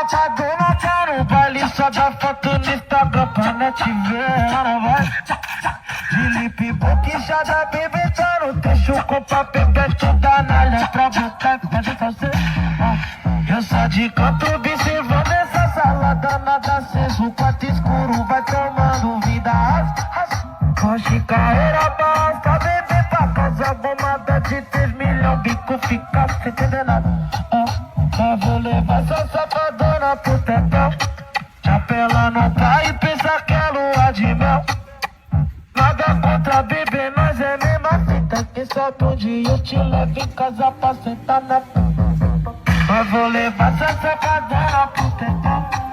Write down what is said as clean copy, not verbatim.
safadona tá no baile, só dá foto no Instagram pra net ver. Ela vai de lip boquejada, bebê tá no texto com papel toda na letra boca. Pode fazer. Eu só de canto observando essa salada, nada aceso, o quarto escuro vai tomando vida. Hoje carreira basta, bebê pra casa, bomada de 3 milhões, bico fica sem entender nada. Mas vou levar essa safadona pro tetão. Chapela no pai e pensa que é lua de mel. Nada contra bebê, nós é mesma fita. Quem sabe um dia eu te levo em casa pra sentar na. Mas vou levar essa safadona pro tetão.